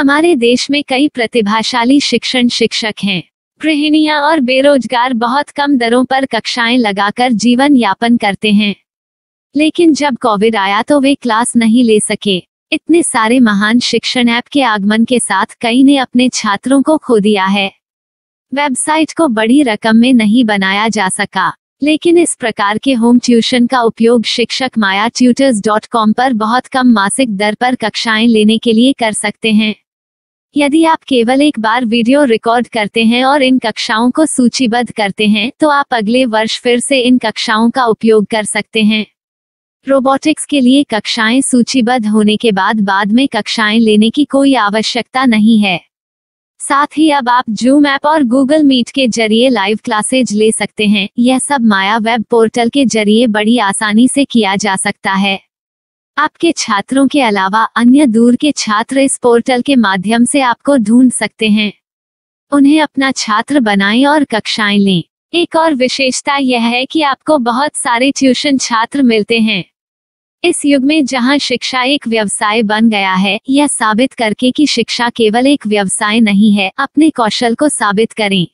हमारे देश में कई प्रतिभाशाली शिक्षण शिक्षक हैं। गृहिणियां और बेरोजगार बहुत कम दरों पर कक्षाएं लगाकर जीवन यापन करते हैं। लेकिन जब कोविड आया तो वे क्लास नहीं ले सके। इतने सारे महान शिक्षण ऐप के आगमन के साथ कई ने अपने छात्रों को खो दिया है। वेबसाइट को बड़ी रकम में नहीं बनाया जा सका, लेकिन इस प्रकार के होम ट्यूशन का उपयोग शिक्षक myatutors.com पर बहुत कम मासिक दर पर कक्षाएं लेने के लिए कर सकते हैं। यदि आप केवल एक बार वीडियो रिकॉर्ड करते हैं और इन कक्षाओं को सूचीबद्ध करते हैं तो आप अगले वर्ष फिर से इन कक्षाओं का उपयोग कर सकते हैं। रोबोटिक्स के लिए कक्षाएं सूचीबद्ध होने के बाद में कक्षाएं लेने की कोई आवश्यकता नहीं है। साथ ही अब आप जूम ऐप और गूगल मीट के जरिए लाइव क्लासेज ले सकते हैं। यह सब माया वेब पोर्टल के जरिए बड़ी आसानी से किया जा सकता है। आपके छात्रों के अलावा अन्य दूर के छात्र इस पोर्टल के माध्यम से आपको ढूंढ सकते हैं। उन्हें अपना छात्र बनाएं और कक्षाएं लें। एक और विशेषता यह है कि आपको बहुत सारे ट्यूशन छात्र मिलते हैं। इस युग में जहां शिक्षा एक व्यवसाय बन गया है, यह साबित करके कि शिक्षा केवल एक व्यवसाय नहीं है, अपने कौशल को साबित करें,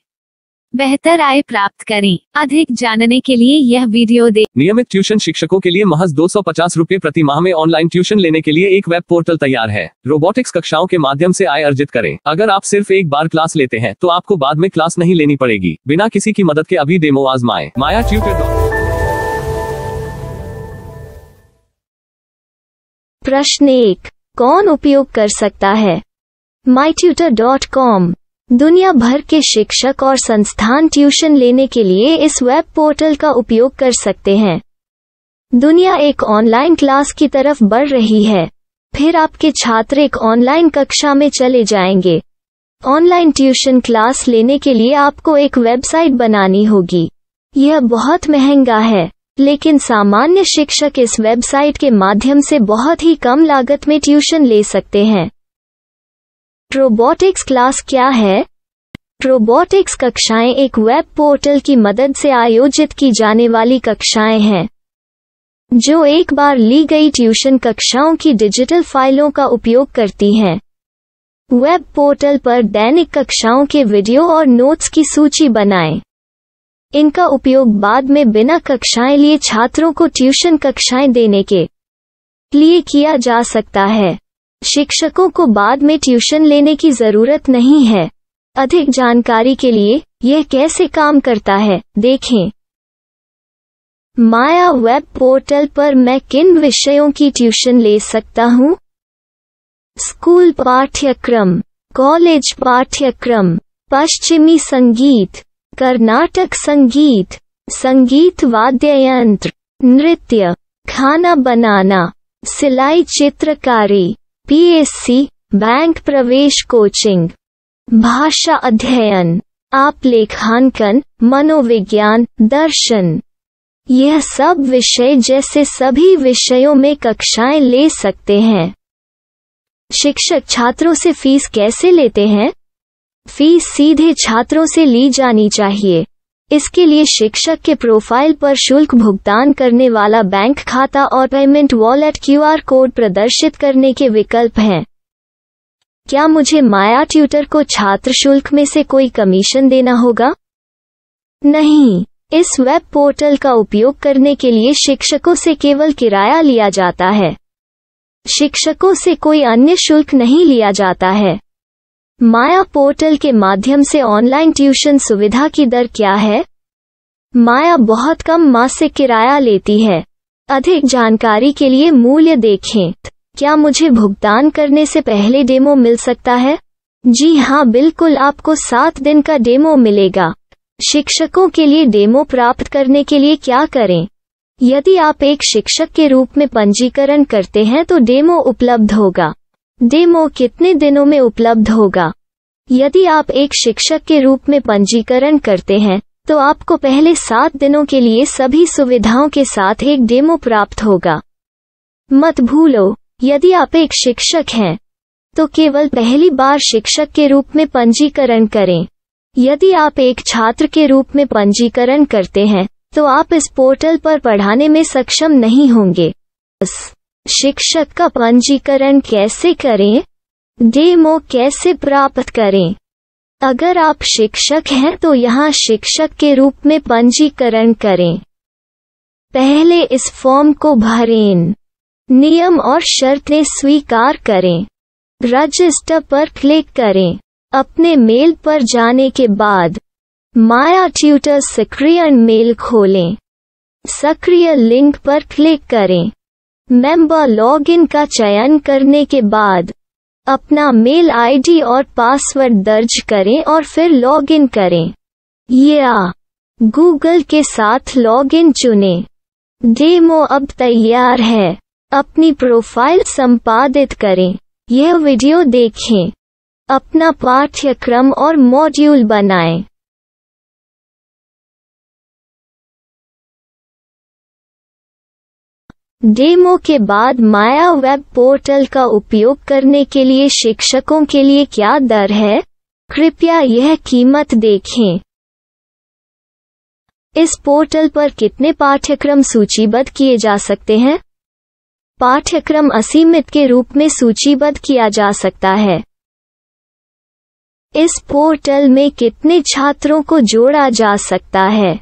बेहतर आय प्राप्त करें। अधिक जानने के लिए यह वीडियो देखें। नियमित ट्यूशन शिक्षकों के लिए महज 250 रुपए प्रति माह में ऑनलाइन ट्यूशन लेने के लिए एक वेब पोर्टल तैयार है। रोबोटिक्स कक्षाओं के माध्यम से आय अर्जित करें। अगर आप सिर्फ एक बार क्लास लेते हैं तो आपको बाद में क्लास नहीं लेनी पड़ेगी। बिना किसी की मदद के अभी डेमो आजमाएं। माया ट्यूटर। प्रश्न 1, कौन उपयोग कर सकता है? mytutor.com। दुनिया भर के शिक्षक और संस्थान ट्यूशन लेने के लिए इस वेब पोर्टल का उपयोग कर सकते हैं। दुनिया एक ऑनलाइन क्लास की तरफ बढ़ रही है। फिर आपके छात्र एक ऑनलाइन कक्षा में चले जाएंगे। ऑनलाइन ट्यूशन क्लास लेने के लिए आपको एक वेबसाइट बनानी होगी। यह बहुत महंगा है, लेकिन सामान्य शिक्षक इस वेबसाइट के माध्यम से बहुत ही कम लागत में ट्यूशन ले सकते हैं। रोबोटिक्स क्लास क्या है? रोबोटिक्स कक्षाएं एक वेब पोर्टल की मदद से आयोजित की जाने वाली कक्षाएं हैं, जो एक बार ली गई ट्यूशन कक्षाओं की डिजिटल फाइलों का उपयोग करती हैं। वेब पोर्टल पर दैनिक कक्षाओं के वीडियो और नोट्स की सूची बनाएं। इनका उपयोग बाद में बिना कक्षाएं लिए छात्रों को ट्यूशन कक्षाएं देने के लिए किया जा सकता है। शिक्षकों को बाद में ट्यूशन लेने की जरूरत नहीं है। अधिक जानकारी के लिए यह कैसे काम करता है, देखें। माया वेब पोर्टल पर मैं किन विषयों की ट्यूशन ले सकता हूँ? स्कूल पाठ्यक्रम, कॉलेज पाठ्यक्रम, पश्चिमी संगीत, कर्नाटक संगीत, संगीत वाद्य यंत्र, नृत्य, खाना बनाना, सिलाई चित्रकारी, पीएससी, बैंक प्रवेश कोचिंग, भाषा अध्ययन, आप लेखांकन, मनोविज्ञान, दर्शन। यह सब विषय जैसे सभी विषयों में कक्षाएं ले सकते हैं। शिक्षक छात्रों से फीस कैसे लेते हैं? फीस सीधे छात्रों से ली जानी चाहिए। इसके लिए शिक्षक के प्रोफाइल पर शुल्क भुगतान करने वाला बैंक खाता और पेमेंट वॉलेट QR कोड प्रदर्शित करने के विकल्प हैं। क्या मुझे माया ट्यूटर को छात्र शुल्क में से कोई कमीशन देना होगा? नहीं, इस वेब पोर्टल का उपयोग करने के लिए शिक्षकों से केवल किराया लिया जाता है। शिक्षकों से कोई अन्य शुल्क नहीं लिया जाता है। माया पोर्टल के माध्यम से ऑनलाइन ट्यूशन सुविधा की दर क्या है? माया बहुत कम मासिक किराया लेती है। अधिक जानकारी के लिए मूल्य देखें। क्या मुझे भुगतान करने से पहले डेमो मिल सकता है? जी हाँ, बिल्कुल, आपको 7 दिन का डेमो मिलेगा। शिक्षकों के लिए डेमो प्राप्त करने के लिए क्या करें? यदि आप एक शिक्षक के रूप में पंजीकरण करते हैं तो डेमो उपलब्ध होगा। डेमो कितने दिनों में उपलब्ध होगा? यदि आप एक शिक्षक के रूप में पंजीकरण करते हैं तो आपको पहले 7 दिनों के लिए सभी सुविधाओं के साथ एक डेमो प्राप्त होगा। मत भूलो, यदि आप एक शिक्षक हैं तो केवल पहली बार शिक्षक के रूप में पंजीकरण करें। यदि आप एक छात्र के रूप में पंजीकरण करते हैं तो आप इस पोर्टल पर पढ़ाने में सक्षम नहीं होंगे। शिक्षक का पंजीकरण कैसे करें? डेमो कैसे प्राप्त करें? अगर आप शिक्षक हैं तो यहाँ शिक्षक के रूप में पंजीकरण करें। पहले इस फॉर्म को भरें। नियम और शर्तें स्वीकार करें। रजिस्टर पर क्लिक करें। अपने मेल पर जाने के बाद माया ट्यूटर सक्रिय मेल खोलें। सक्रिय लिंक पर क्लिक करें। मेंबर लॉगिन का चयन करने के बाद अपना मेल आईडी और पासवर्ड दर्ज करें और फिर लॉगिन करें या गूगल के साथ लॉगिन चुनें। डेमो अब तैयार है। अपनी प्रोफाइल संपादित करें। यह वीडियो देखें। अपना पाठ्यक्रम और मॉड्यूल बनाएं। डेमो के बाद माया वेब पोर्टल का उपयोग करने के लिए शिक्षकों के लिए क्या दर है? कृपया यह कीमत देखें। इस पोर्टल पर कितने पाठ्यक्रम सूचीबद्ध किए जा सकते हैं? पाठ्यक्रम असीमित के रूप में सूचीबद्ध किया जा सकता है। इस पोर्टल में कितने छात्रों को जोड़ा जा सकता है?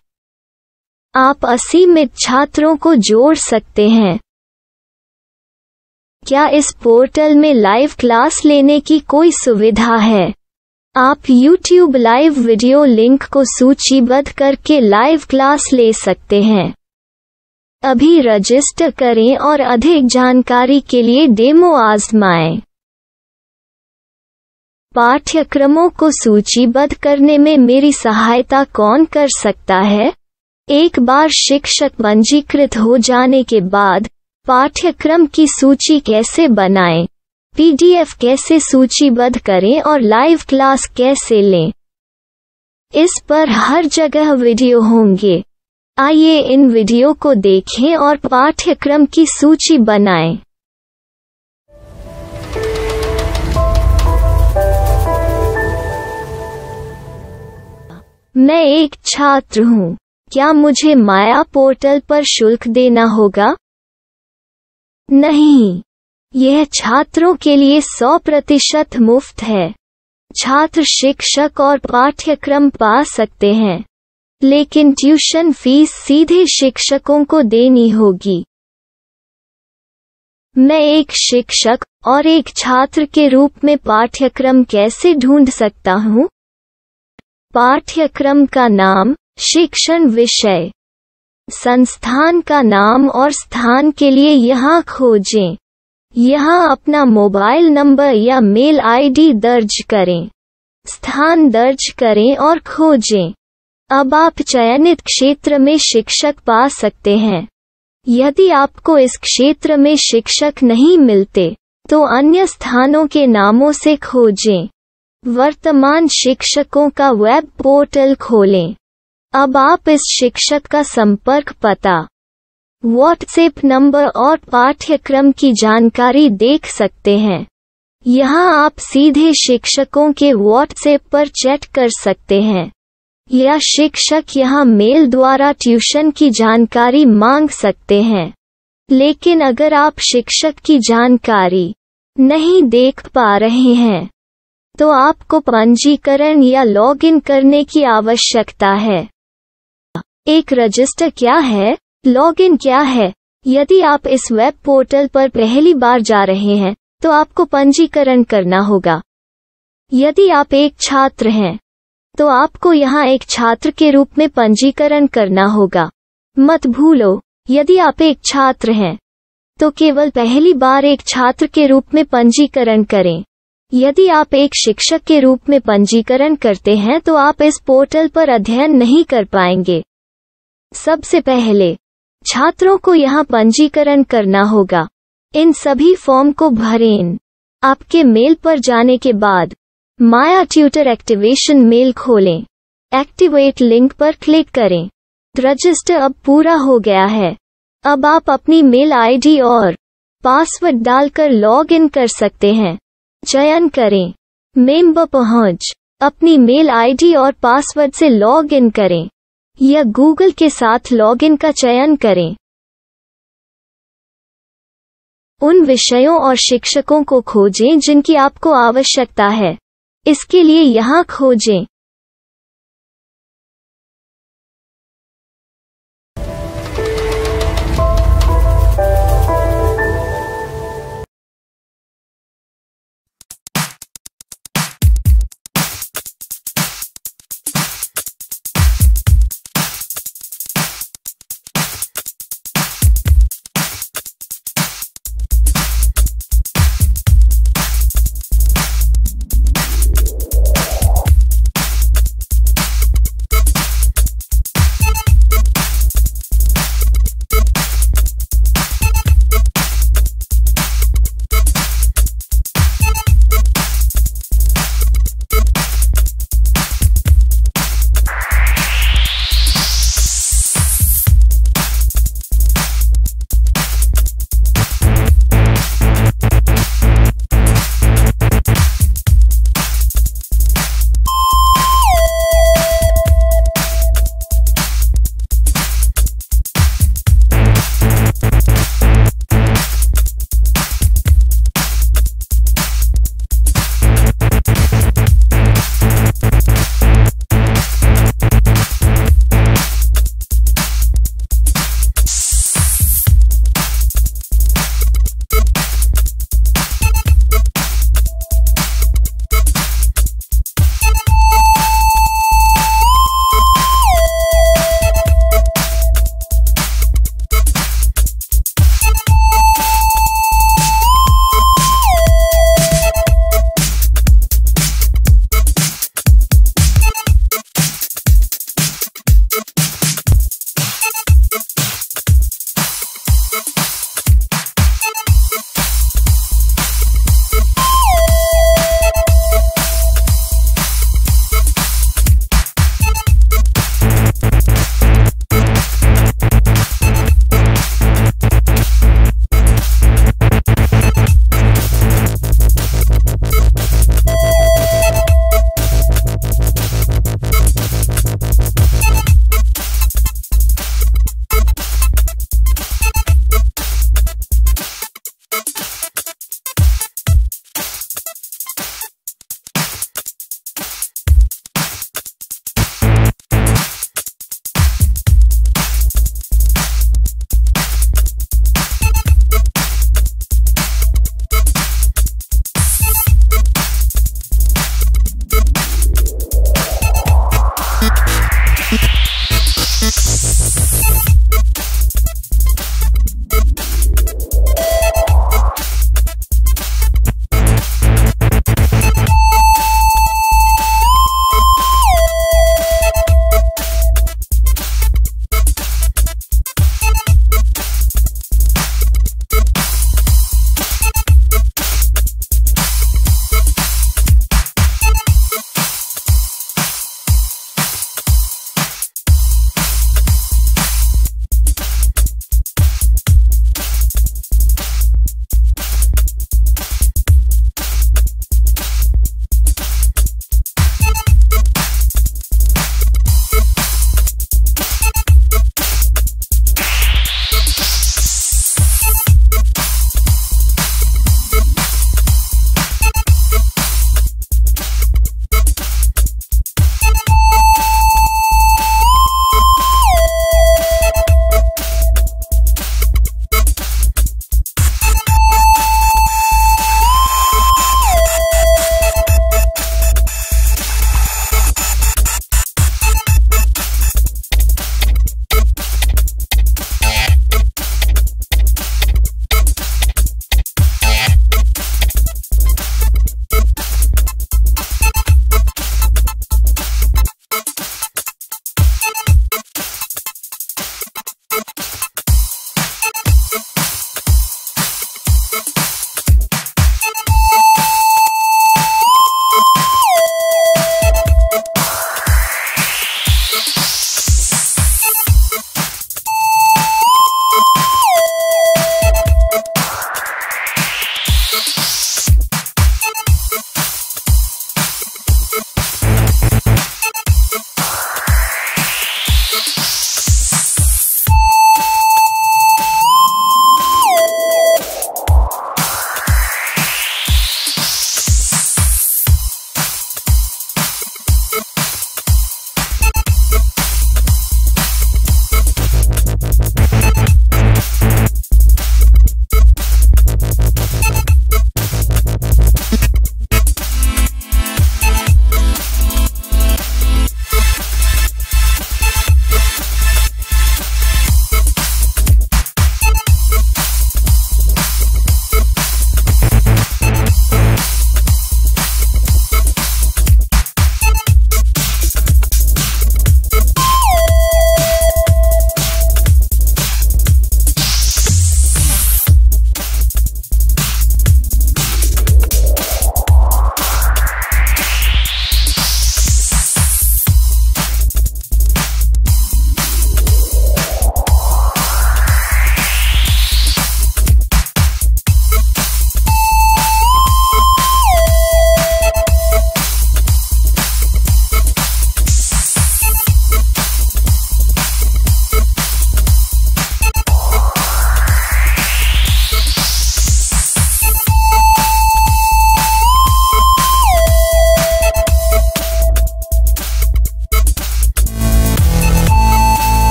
आप असीमित छात्रों को जोड़ सकते हैं। क्या इस पोर्टल में लाइव क्लास लेने की कोई सुविधा है? आप YouTube लाइव वीडियो लिंक को सूचीबद्ध करके लाइव क्लास ले सकते हैं। अभी रजिस्टर करें और अधिक जानकारी के लिए डेमो आजमाएं। पाठ्यक्रमों को सूचीबद्ध करने में मेरी सहायता कौन कर सकता है? एक बार शिक्षक पंजीकृत हो जाने के बाद पाठ्यक्रम की सूची कैसे बनाएं, PDF कैसे सूचीबद्ध करें और लाइव क्लास कैसे लें, इस पर हर जगह वीडियो होंगे। आइए इन वीडियो को देखें और पाठ्यक्रम की सूची बनाएं। मैं एक छात्र हूँ। क्या मुझे माया पोर्टल पर शुल्क देना होगा? नहीं, यह छात्रों के लिए 100% मुफ्त है। छात्र शिक्षक और पाठ्यक्रम पा सकते हैं, लेकिन ट्यूशन फीस सीधे शिक्षकों को देनी होगी। मैं एक शिक्षक और एक छात्र के रूप में पाठ्यक्रम कैसे ढूंढ सकता हूँ? पाठ्यक्रम का नाम, शिक्षण विषय, संस्थान का नाम और स्थान के लिए यहाँ खोजें। यहाँ अपना मोबाइल नंबर या मेल आईडी दर्ज करें। स्थान दर्ज करें और खोजें। अब आप चयनित क्षेत्र में शिक्षक पा सकते हैं। यदि आपको इस क्षेत्र में शिक्षक नहीं मिलते, तो अन्य स्थानों के नामों से खोजें। वर्तमान शिक्षकों का वेब पोर्टल खोलें। अब आप इस शिक्षक का संपर्क पता, व्हाट्सएप नंबर और पाठ्यक्रम की जानकारी देख सकते हैं। यहाँ आप सीधे शिक्षकों के व्हाट्सएप पर चैट कर सकते हैं या शिक्षक यहाँ मेल द्वारा ट्यूशन की जानकारी मांग सकते हैं। लेकिन अगर आप शिक्षक की जानकारी नहीं देख पा रहे हैं, तो आपको पंजीकरण या लॉगिन करने की आवश्यकता है। एक रजिस्टर क्या है? लॉगिन क्या है? यदि आप इस वेब पोर्टल पर पहली बार जा रहे हैं, तो आपको पंजीकरण करना होगा। यदि आप एक छात्र हैं, तो आपको यहाँ एक छात्र के रूप में पंजीकरण करना होगा। मत भूलो, यदि आप एक छात्र हैं, तो केवल पहली बार एक छात्र के रूप में पंजीकरण करें। यदि आप एक शिक्षक के रूप में पंजीकरण करते हैं, तो आप इस पोर्टल पर अध्ययन नहीं कर पाएंगे। सबसे पहले छात्रों को यहाँ पंजीकरण करना होगा। इन सभी फॉर्म को भरें। आपके मेल पर जाने के बाद माया ट्यूटर एक्टिवेशन मेल खोलें। एक्टिवेट लिंक पर क्लिक करें। रजिस्टर अब पूरा हो गया है। अब आप अपनी मेल आईडी और पासवर्ड डालकर लॉग इन कर सकते हैं। चयन करें मेंबर पहुंच। अपनी मेल आईडी और पासवर्ड से लॉग इन करें या गूगल के साथ लॉगिन का चयन करें। उन विषयों और शिक्षकों को खोजें जिनकी आपको आवश्यकता है। इसके लिए यहाँ खोजें।